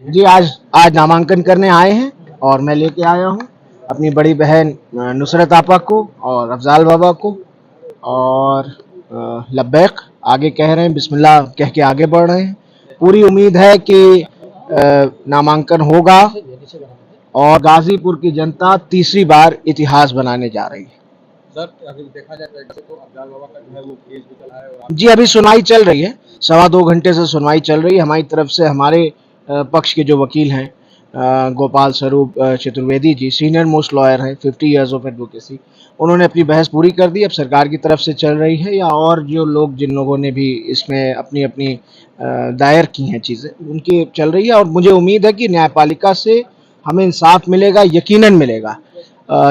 जी आज आज नामांकन करने आए हैं और मैं लेके आया हूँ अपनी बड़ी बहन नुसरत आपा को और अफजाल बाबा को और लब्बैक आगे कह रहे हैं, बिस्मिल्लाह कह के आगे बढ़ रहे हैं। पूरी उम्मीद है कि नामांकन होगा और गाजीपुर की जनता तीसरी बार इतिहास बनाने जा रही है। सर अगर देखा जाए तो अफजाल बाबा का जो है वो केस भी चला है और जी अभी सुनवाई चल रही है, 2.25 घंटे से सुनवाई चल रही है। हमारी तरफ से हमारे पक्ष के जो वकील हैं गोपाल स्वरूप Chaturvedi ji, senior most lawyer हैं, 50 इयर्स ऑफ एडवोकेसी, उन्होंने अपनी बहस पूरी कर दी। अब सरकार की तरफ से चल रही है या और जो लोग जिन लोगों ने भी इसमें अपनी अपनी दायर की हैं चीज़ें, उनकी चल रही है और मुझे उम्मीद है कि न्यायपालिका से हमें इंसाफ मिलेगा, यकीनन मिलेगा।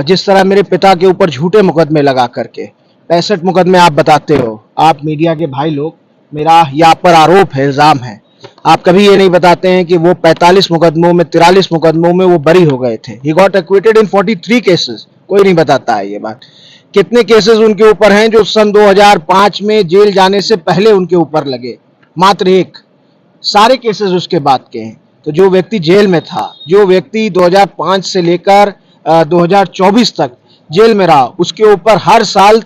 जिस तरह मेरे पिता के ऊपर झूठे मुकदमे लगा करके 65 मुकदमे आप बताते हो, आप मीडिया के भाई लोग, मेरा यह आप पर आरोप है, इल्ज़ाम है, आप कभी ये नहीं बताते हैं कि वो 45 मुकदमों में 43 मुकदमों में वो बरी हो गए थे। He got acquitted in 43 cases. कोई नहीं बताता है ये बात। कितने केसेस उनके ऊपर हैं जो सन 2005 में जेल जाने से पहले उनके ऊपर लगे? मात्र एक। सारे केसेस उसके बाद के हैं। तो जो व्यक्ति जेल में था, जो व्यक्ति 2005 से लेकर 2024 तक जेल में रहा, उसके ऊपर हर साल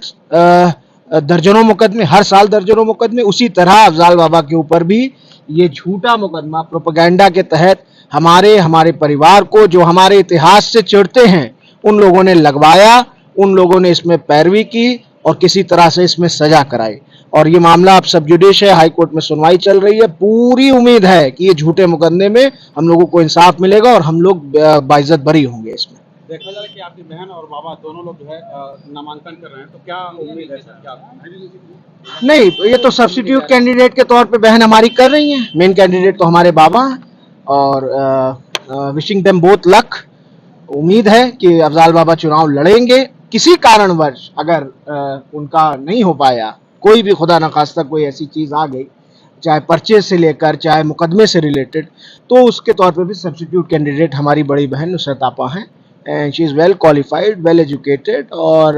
दर्जनों मुकदमे, हर साल दर्जनों मुकदमे। उसी तरह अफजाल बाबा के ऊपर भी ये झूठा मुकदमा प्रोपेगेंडा के तहत हमारे परिवार को, जो हमारे इतिहास से चिढ़ते हैं, उन लोगों ने लगवाया, उन लोगों ने इसमें पैरवी की और किसी तरह से इसमें सजा कराई। और ये मामला अब सब जुडिश है, हाई कोर्ट में सुनवाई चल रही है। पूरी उम्मीद है कि ये झूठे मुकदमे में हम लोगों को इंसाफ मिलेगा और हम लोग बाइज्जत बरी होंगे। इसमें देखा जाए कि आपकी बहन और बाबा दोनों लोग जो है नामांकन कर रहे हैं, तो क्या उम्मीद है सर? क्या नहीं, ये तो सब्स्टिट्यूट कैंडिडेट के तौर पे बहन हमारी कर रही हैं। मेन कैंडिडेट तो हमारे बाबा हैं और विशिंग देम बोथ लक। उम्मीद है कि अफजाल बाबा चुनाव लड़ेंगे। किसी कारणवश अगर उनका नहीं हो पाया, कोई भी खुदा न खास्ता कोई ऐसी चीज़ आ गई, चाहे परचेज से लेकर चाहे मुकदमे से रिलेटेड, तो उसके तौर पे भी सब्स्टिट्यूट कैंडिडेट हमारी बड़ी बहन नुसरत आपा हैं। And she is well qualified, well educated और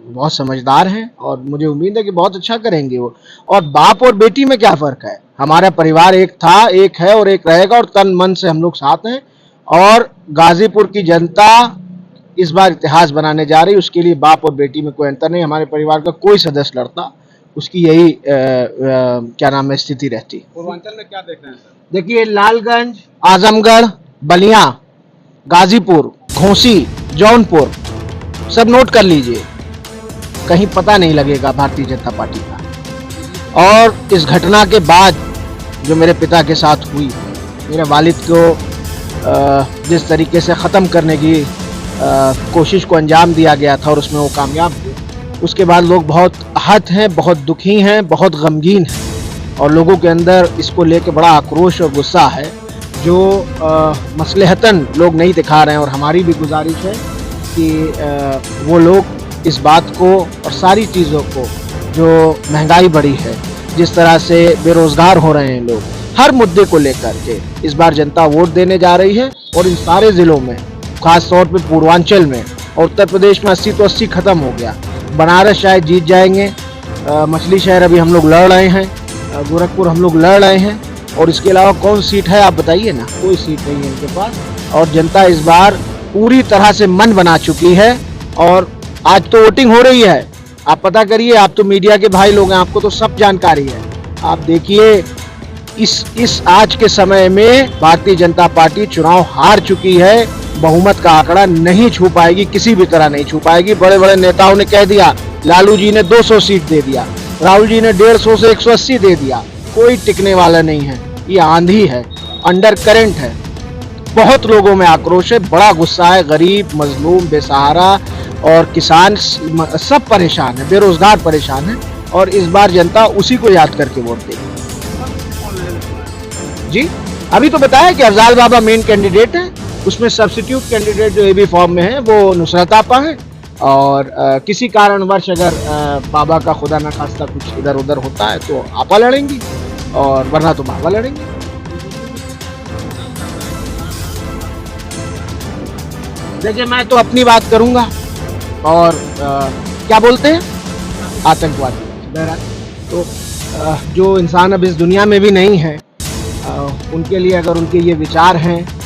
बहुत समझदार हैं और मुझे उम्मीद है कि बहुत अच्छा करेंगे वो। और बाप और बेटी में क्या फ़र्क है? हमारा परिवार एक था, एक है और एक रहेगा और तन मन से हम लोग साथ हैं। और गाजीपुर की जनता इस बार इतिहास बनाने जा रही है, उसके लिए बाप और बेटी में कोई अंतर नहीं। हमारे परिवार का कोई सदस्य लड़ता, उसकी यही क्या नाम है स्थिति रहती। पूर्वांचल में क्या देख रहे हैं सर? देखिए, लालगंज, आजमगढ़, बलिया, गाजीपुर, घोसी, जौनपुर, सब नोट कर लीजिए, कहीं पता नहीं लगेगा भारतीय जनता पार्टी का। और इस घटना के बाद जो मेरे पिता के साथ हुई, मेरे वालिद को जिस तरीके से ख़त्म करने की कोशिश को अंजाम दिया गया था और उसमें वो कामयाब हुए, उसके बाद लोग बहुत आहत हैं, बहुत दुखी हैं, बहुत गमगीन हैं और लोगों के अंदर इसको लेके बड़ा आक्रोश और गुस्सा है जो मसलहतन लोग नहीं दिखा रहे हैं। और हमारी भी गुजारिश है कि वो लोग इस बात को और सारी चीज़ों को, जो महंगाई बढ़ी है, जिस तरह से बेरोज़गार हो रहे हैं लोग, हर मुद्दे को लेकर के इस बार जनता वोट देने जा रही है। और इन सारे ज़िलों में, ख़ास तौर पे पूर्वांचल में और उत्तर प्रदेश में 80 तो 80 ख़त्म हो गया। बनारस शायद जीत जाएंगे, मछली शहर अभी हम लोग लड़ रहे हैं, गोरखपुर हम लोग लड़ रहे हैं और इसके अलावा कौन सीट है आप बताइए ना? कोई सीट नहीं है इनके पास। और जनता इस बार पूरी तरह से मन बना चुकी है और आज तो वोटिंग हो रही है। आप पता करिए, आप तो मीडिया के भाई लोग हैं, आपको तो सब जानकारी है। आप देखिए, इस आज के समय में भारतीय जनता पार्टी चुनाव हार चुकी है। बहुमत का आंकड़ा नहीं छू पाएगी, किसी भी तरह नहीं छू पाएगी। बड़े बड़े नेताओं ने कह दिया, लालू जी ने 200 सीट दे दिया, राहुल जी ने 150 से 180 दे दिया, कोई टिकने वाला नहीं है। ये आंधी है, अंडर करंट है, बहुत लोगों में आक्रोश है, बड़ा गुस्सा है। गरीब, मजलूम, बेसहारा और किसान सब परेशान है, बेरोजगार परेशान है और इस बार जनता उसी को याद करके वोट देगी। जी अभी तो बताया कि अफजाल बाबा मेन कैंडिडेट है, उसमें सब्स्टिट्यूट कैंडिडेट जो एबी फॉर्म में है वो नुसरत आपा है। और किसी कारणवश अगर बाबा का खुदा न खास्ता कुछ इधर उधर होता है तो आपा लड़ेंगी और वरना तो बाबा लड़ेंगे। देखिए, मैं तो अपनी बात करूंगा और क्या बोलते हैं, आतंकवादी। तो जो इंसान अब इस दुनिया में भी नहीं है, उनके लिए अगर उनके ये विचार हैं